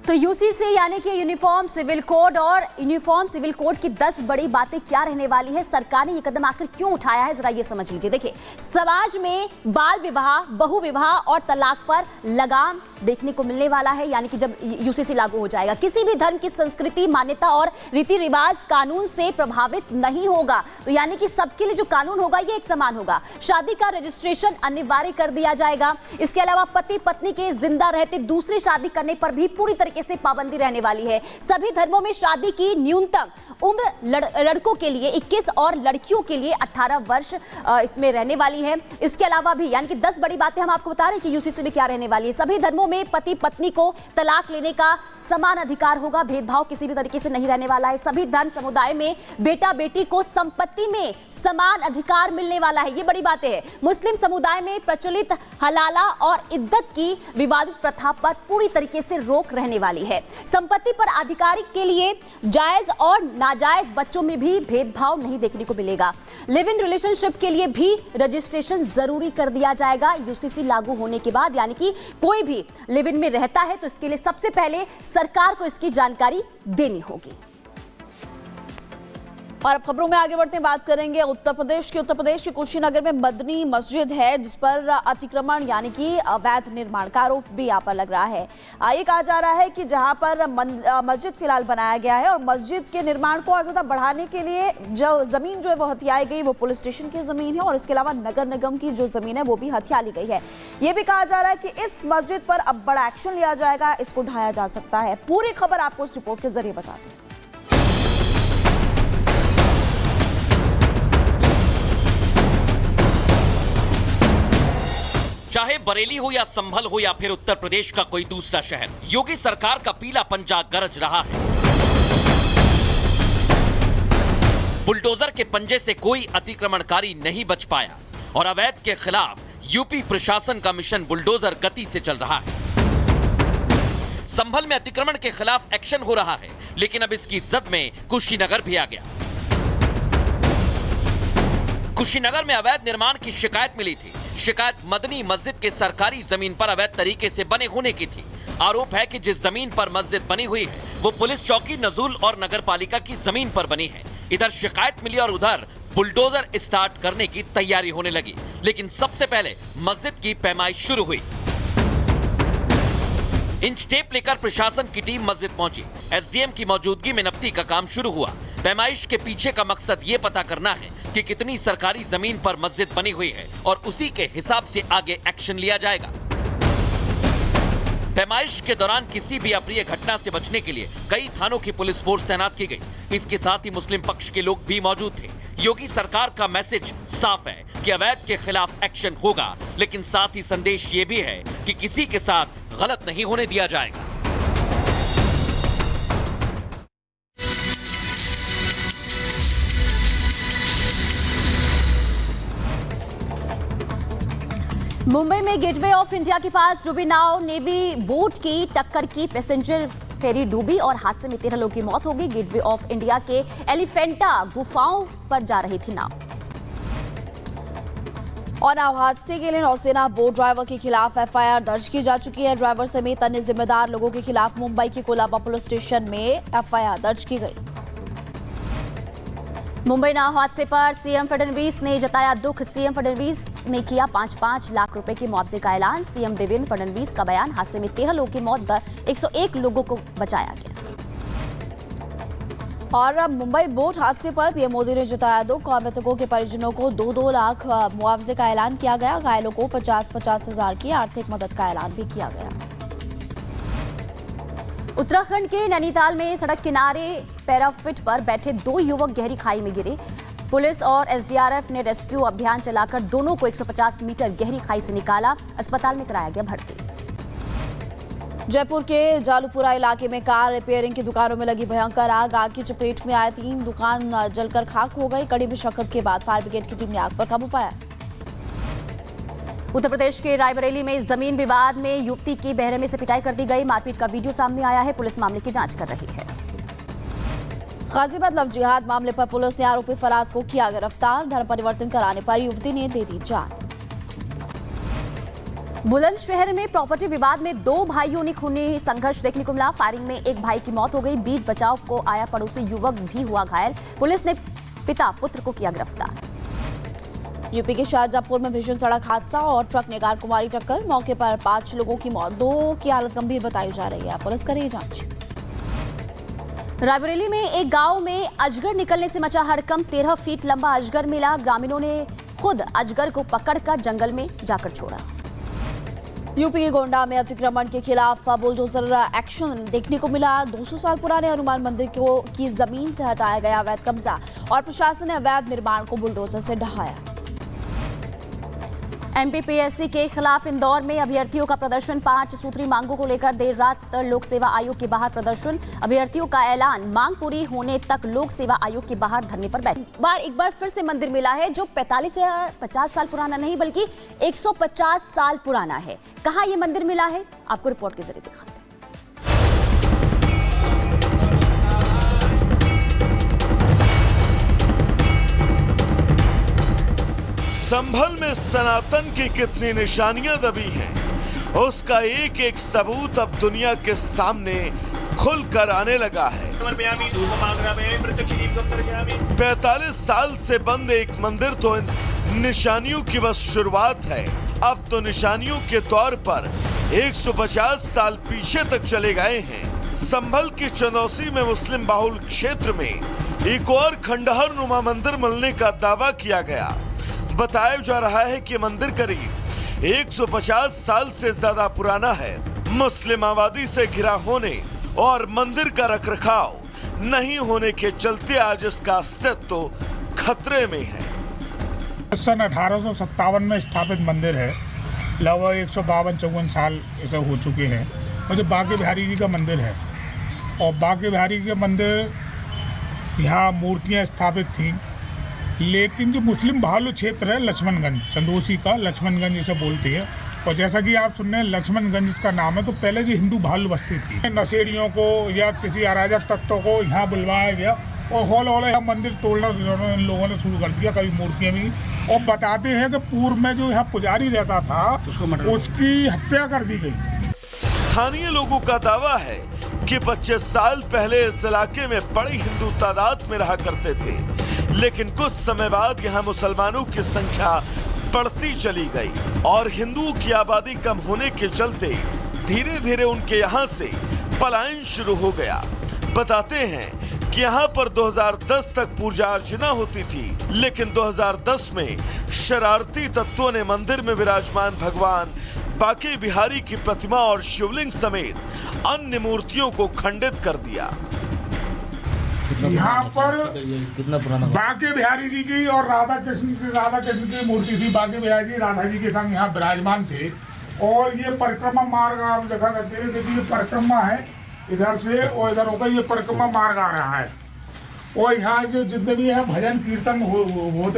तो यूसीसी यानी कि यूनिफॉर्म सिविल कोड और यूनिफॉर्म सिविल कोड की 10 बड़ी बातें क्या रहने वाली है, सरकार ने ये कदम आखिर क्यों उठाया है, जरा ये समझ लीजिए। देखिए, समाज में बाल विवाह, बहु विवाह और तलाक पर लगाम देखने को मिलने वाला है। यानी कि जब यूसीसी लागू हो जाएगा, किसी भी धर्म की संस्कृति, मान्यता और रीति रिवाज कानून से प्रभावित नहीं होगा। तो यानी कि सबके लिए जो कानून होगा ये एक समान होगा। शादी का रजिस्ट्रेशन अनिवार्य कर दिया जाएगा। इसके अलावा पति पत्नी के जिंदा रहते दूसरी शादी करने पर भी पूरी तरीके से पाबंदी रहने वाली है। सभी धर्मों में शादी की न्यूनतम उम्र लड़कों के लिए 21 और लड़कियों के लिए 18 वर्ष इसमें रहने वाली है। इसके अलावा भी यानी कि 10 बड़ी बातें हम आपको बता रहे हैं कि यूसीसी में क्या रहने वाली है। सभी धर्मों में पति पत्नी को तलाक लेने का समान अधिकार होगा, भेदभाव किसी भी तरीके से नहीं रहने वाला है। सभी धर्म समुदाय में बेटा बेटी को संपत्ति में समान अधिकार मिलने वाला है, ये बड़ी बातें हैं। मुस्लिम समुदाय में प्रचलित हलाला और इद्दत की विवादित प्रथा पर पूरी तरीके से रोक रहने वाली है। संपत्ति पर आधिकारिक के लिए जायज और नाजायज बच्चों में भी भेदभाव नहीं देखने को मिलेगा। लिव इन रिलेशनशिप के लिए भी रजिस्ट्रेशन जरूरी कर दिया जाएगा यूसीसी लागू होने के बाद। यानी कि कोई भी लिव इन में रहता है तो इसके लिए सबसे पहले सरकार को इसकी जानकारी देनी होगी। और अब खबरों में आगे बढ़ते हैं, बात करेंगे उत्तर प्रदेश की कुशीनगर में मदनी मस्जिद है जिस पर अतिक्रमण यानी कि अवैध निर्माण का आरोप भी यहाँ पर लग रहा है। ये कहा जा रहा है कि जहाँ पर मस्जिद फिलहाल बनाया गया है और मस्जिद के निर्माण को और ज्यादा बढ़ाने के लिए जो जमीन जो है वो हथियाई गई, वो पुलिस स्टेशन की जमीन है और इसके अलावा नगर निगम की जो जमीन है वो भी हथिया ली गई है। ये भी कहा जा रहा है कि इस मस्जिद पर अब बड़ा एक्शन लिया जाएगा, इसको ढाया जा सकता है। पूरी खबर आपको इस रिपोर्ट के जरिए बताते हैं। चाहे बरेली हो या संभल हो या फिर उत्तर प्रदेश का कोई दूसरा शहर, योगी सरकार का पीला पंजा गरज रहा है। बुलडोजर के पंजे से कोई अतिक्रमणकारी नहीं बच पाया और अवैध के खिलाफ यूपी प्रशासन का मिशन बुलडोजर गति से चल रहा है। संभल में अतिक्रमण के खिलाफ एक्शन हो रहा है, लेकिन अब इसकी जद में कुशीनगर भी आ गया। कुशीनगर में अवैध निर्माण की शिकायत मिली थी। शिकायत मदनी मस्जिद के सरकारी जमीन पर अवैध तरीके से बने होने की थी। आरोप है कि जिस जमीन पर मस्जिद बनी हुई है वो पुलिस चौकी नजूल और नगरपालिका की जमीन पर बनी है। इधर शिकायत मिली और उधर बुलडोजर स्टार्ट करने की तैयारी होने लगी। लेकिन सबसे पहले मस्जिद की पैमाइश शुरू हुई। इंच टेप लेकर प्रशासन की टीम मस्जिद पहुंची। एसडीएम की मौजूदगी में नपती का काम शुरू हुआ। पैमाइश के पीछे का मकसद ये पता करना है कि कितनी सरकारी जमीन पर मस्जिद बनी हुई है और उसी के हिसाब से आगे एक्शन लिया जाएगा। पैमाइश के दौरान किसी भी अप्रिय घटना से बचने के लिए कई थानों की पुलिस फोर्स तैनात की गई। इसके साथ ही मुस्लिम पक्ष के लोग भी मौजूद थे। योगी सरकार का मैसेज साफ है कि अवैध के खिलाफ एक्शन होगा, लेकिन साथ ही संदेश ये भी है कि किसी के साथ गलत नहीं होने दिया जाएगा। मुंबई में गेटवे ऑफ इंडिया के पास डूबी नाव नेवी बोट की टक्कर की, पैसेंजर फेरी डूबी और हादसे में 13 लोगों की मौत हो गई। गेटवे ऑफ इंडिया के एलिफेंटा गुफाओं पर जा रही थी नाव। और नाव हादसे के लिए नौसेना बोट ड्राइवर के खिलाफ एफआईआर दर्ज की जा चुकी है। ड्राइवर समेत अन्य जिम्मेदार लोगों के खिलाफ मुंबई के कोलाबा पुलिस स्टेशन में एफआईआर दर्ज की गई। मुंबई नाव हादसे पर सीएम फडणवीस ने जताया दुख। सीएम फडणवीस ने किया 5-5 लाख रुपए के मुआवजे का ऐलान। सीएम देवेंद्र फडणवीस का बयान, हादसे में 13 लोगों की मौत, 101 लोगों को बचाया गया। और अब मुंबई बोट हादसे पर पीएम मोदी ने जताया दुख और मृतकों के परिजनों को 2-2 लाख मुआवजे का ऐलान किया गया। घायलों को 50-50 हजार की आर्थिक मदद का ऐलान भी किया गया। उत्तराखंड के नैनीताल में सड़क किनारे पैराफिट पर बैठे 2 युवक गहरी खाई में गिरे। पुलिस और एसडीआरएफ ने रेस्क्यू अभियान चलाकर दोनों को 150 मीटर गहरी खाई से निकाला। अस्पताल में कराया गया भर्ती। जयपुर के जालूपुरा इलाके में कार रिपेयरिंग की दुकानों में लगी भयंकर आग। आग की चपेट में आए 3 दुकान जलकर खाक हो गई। कड़ी मशक्कत के बाद फायर ब्रिगेड की टीम ने आग पर काबू पाया। उत्तर प्रदेश के रायबरेली में जमीन विवाद में युवती की बेरहमी से पिटाई कर दी गई। मारपीट का वीडियो सामने आया है। पुलिस मामले की जांच कर रही है। गाजियाबाद लव जिहाद मामले पर पुलिस ने आरोपी फराज को किया गिरफ्तार। धर्म परिवर्तन कराने पर युवती ने दे दी जान। बुलंदशहर में प्रॉपर्टी विवाद में 2 भाइयों ने खूनी संघर्ष देखने को मिला। फायरिंग में एक भाई की मौत हो गई। बीच बचाव को आया पड़ोसी युवक भी हुआ घायल। पुलिस ने पिता पुत्र को किया गिरफ्तार। यूपी के शाहजहांपुर में भीषण सड़क हादसा और ट्रक ने कार को मारी टक्कर। मौके पर 5 लोगों की मौत, 2 की हालत गंभीर बताई जा रही है। पुलिस कर रही है जांच। रायबरेली में एक गांव में अजगर निकलने से मचा हड़कंप। 13 फीट लंबा अजगर मिला। ग्रामीणों ने खुद अजगर को पकड़कर जंगल में जाकर छोड़ा। यूपी के गोंडा में अतिक्रमण के खिलाफ बुलडोजर एक्शन देखने को मिला। 200 साल पुराने हनुमान मंदिर की जमीन से हटाया गया अवैध कब्जा और प्रशासन ने अवैध निर्माण को बुलडोजर से ढहाया। एमपीपीएससी के खिलाफ इंदौर में अभ्यर्थियों का प्रदर्शन। 5 सूत्री मांगों को लेकर देर रात लोक सेवा आयोग के बाहर प्रदर्शन। अभ्यर्थियों का ऐलान, मांग पूरी होने तक लोक सेवा आयोग के बाहर धरने पर बैठे। एक बार फिर से मंदिर मिला है जो 45 या 50 साल पुराना नहीं बल्कि 150 साल पुराना है। कहां ये मंदिर मिला है, आपको रिपोर्ट के जरिए दिखाते हैं। संभल में सनातन की कितनी निशानियां दबी हैं, उसका एक एक सबूत अब दुनिया के सामने खुलकर आने लगा है। 45 साल से बंद एक मंदिर तो इन निशानियों की बस शुरुआत है। अब तो निशानियों के तौर पर 150 साल पीछे तक चले गए हैं। संभल की चंदौसी में मुस्लिम बाहुल क्षेत्र में एक और खंडहर नुमा मंदिर मिलने का दावा किया गया। बताया जा रहा है कि मंदिर करीब 150 साल से ज्यादा पुराना है। मुस्लिम आबादी से घिरा होने और मंदिर का रखरखाव नहीं होने के चलते आज इसका अस्तित्व खतरे में है। सन 1857 में स्थापित मंदिर है। लगभग 152-54 साल ऐसे हो चुके हैं। और जो बांके बिहारी जी का मंदिर है, और बांके बिहारी के मंदिर यहाँ मूर्तियाँ स्थापित थीं, लेकिन जो मुस्लिम भालू क्षेत्र है लक्ष्मणगंज, चंदौसी का लक्ष्मणगंज जिसे बोलते हैं, और जैसा कि आप सुन रहे हैं लक्ष्मणगंज इसका नाम है, तो पहले जो हिंदू भालू बस्ती थी, नशेड़ियों को या किसी अराजक तत्वों को यहाँ बुलवाया गया और हौले हौले यहाँ मंदिर तोड़ना इन लोगों ने शुरू कर दिया, कभी मूर्तियाँ भी। और बताते हैं कि पूर्व में जो यहाँ पुजारी रहता था उसकी हत्या कर दी गई। स्थानीय लोगों का दावा है कि 25 साल पहले इस इलाके में बड़ी हिंदू तादाद में रहा करते थे, लेकिन कुछ समय बाद यहाँ मुसलमानों की संख्या बढ़ती चली गई और हिंदुओं की आबादी कम होने के चलते धीरे धीरे उनके यहाँ से पलायन शुरू हो गया। बताते हैं कि यहाँ पर 2010 तक पूजा अर्चना होती थी, लेकिन 2010 में शरारती तत्वों ने मंदिर में विराजमान भगवान बांके बिहारी की प्रतिमा और शिवलिंग समेत अन्य मूर्तियों को खंडित कर दिया। यहाँ पर बांके बिहारी जी की और राधा कृष्ण की मूर्ति थी। बांके बिहारी जी राधा जी के संग यहाँ विराजमान थे। और ये परिक्रमा मार्ग आप देखा करते हैं, देखिए परिक्रमा है इधर से और इधर होकर ये परिक्रमा मार्ग आ रहा है। और यहाँ जो जितने भी है भजन कीर्तन होते